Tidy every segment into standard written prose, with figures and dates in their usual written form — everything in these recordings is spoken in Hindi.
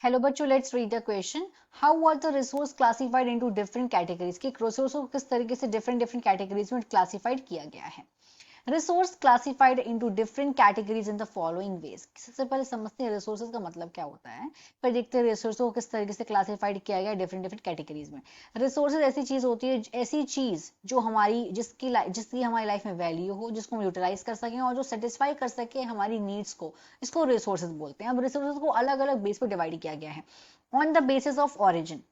हेलो बच्चों, let's read the question. How were the resource classified into different categories? कि रिसोर्स को किस तरीके से डिफरेंट डिफरेंट कैटेगरीज में क्लासिफाइड किया गया है। Resource classified into different categories in the following veg. सबसे पहले समझते हैं रिसोर्सेज का मतलब क्या होता है, फिर देखते हैं रिसोर्स को किस तरीके से क्लासिफाइड किया गया है डिफरेंट डिफरेंट कैटेगरीज में। रिसोर्सेज ऐसी चीज होती है, ऐसी चीज जो हमारी जिसकी हमारी लाइफ में वैल्यू हो, जिसको हम यूटिलाइज कर सकें और जो सेटिस्फाई कर सके हमारी नीड्स को, इसको रिसोर्सेज बोलते हैं। अब रिसोर्सेज को अलग अलग बेस पर डिवाइड किया गया है on the basis of origin,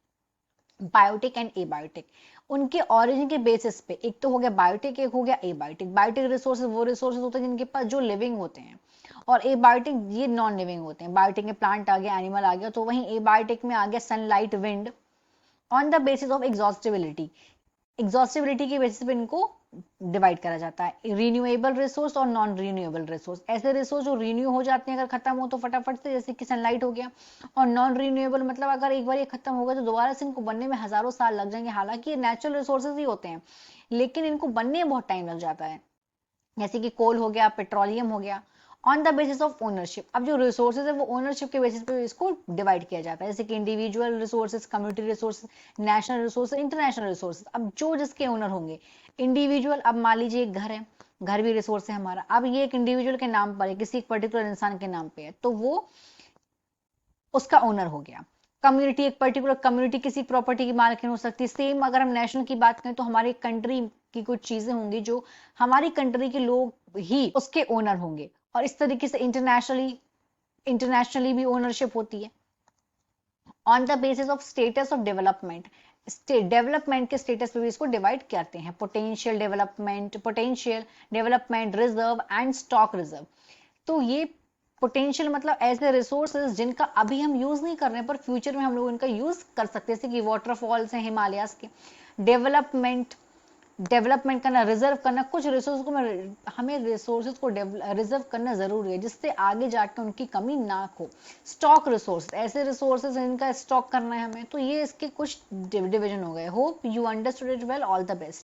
biotic and abiotic. उनके ऑरिजिन के बेसिस पे एक तो हो गया बायोटिक, एक हो गया एबायोटिक। बायोटिक रिसोर्सेज वो रिसोर्सेज होते हैं जिनके पास जो लिविंग होते हैं, और एबायोटिक ये नॉन लिविंग होते हैं। बायोटिक में प्लांट आ गया, एनिमल आ गया, तो वहीं एबायोटिक में आ गया sunlight, wind. On the basis of exhaustibility, exhaustibility के बेसिस पे इनको डिवाइड करा जाता है। रिन्यूएबल रिसोर्स और नॉन रिन्यूएबल रिसोर्स, ऐसे रिसोर्स जो रिन्यू हो जाते हैं अगर खत्म हो तो फटाफट से, जैसे कि सनलाइट हो गया। और नॉन रिन्यूएबल मतलब अगर एक बार ये खत्म हो गया तो दोबारा से इनको बनने में हजारों साल लग जाएंगे। हालांकि ये नेचुरल रिसोर्सेज ही होते हैं, लेकिन इनको बनने में बहुत टाइम लग जाता है। जैसे कि कोल हो गया, पेट्रोलियम हो गया। On the basis of ownership, अब जो रिसोर्सेज है वो ओनरशिप के बेसिस पे इसको डिवाइड किया जाता है, जैसे कि individual resources, community resources, national resources, international resources. अब जो जिसके ओनर होंगे, इंडिविजुअल, अब मान लीजिए एक घर है, घर भी रिसोर्स है हमारा। अब ये एक इंडिविजुअल के नाम पर है, किसी एक पर्टिकुलर इंसान के नाम पे है, तो वो उसका ओनर हो गया। कम्युनिटी, एक पर्टिकुलर कम्युनिटी किसी प्रॉपर्टी की मालकिन हो सकती है। सेम अगर हम नेशनल की बात करें तो हमारी कंट्री की कुछ चीजें होंगी जो हमारी कंट्री के लोग ही उसके ओनर होंगे। और इस तरीके से इंटरनेशनली भी ओनरशिप होती है। On the basis of status of development, development के स्टेटस पे भी इसको डिवाइड करते हैं। Potential development, reserve and stock reserve. तो ये पोटेंशियल मतलब ऐसे रिसोर्सेज जिनका अभी हम यूज नहीं कर रहे हैं पर फ्यूचर में हम लोग इनका यूज कर सकते हैं, जैसे कि वाटरफॉल्स हैं हिमालयास के। डेवलपमेंट, डेवलपमेंट करना, रिजर्व करना, कुछ रिसोर्स को हमें रिसोर्सेज को रिजर्व करना जरूरी है जिससे आगे जाकर उनकी कमी ना हो। स्टॉक रिसोर्स, ऐसे रिसोर्सेज जिनका स्टॉक करना है हमें। तो ये इसके कुछ डिवीजन हो गए। Hope you understood it well. All the best.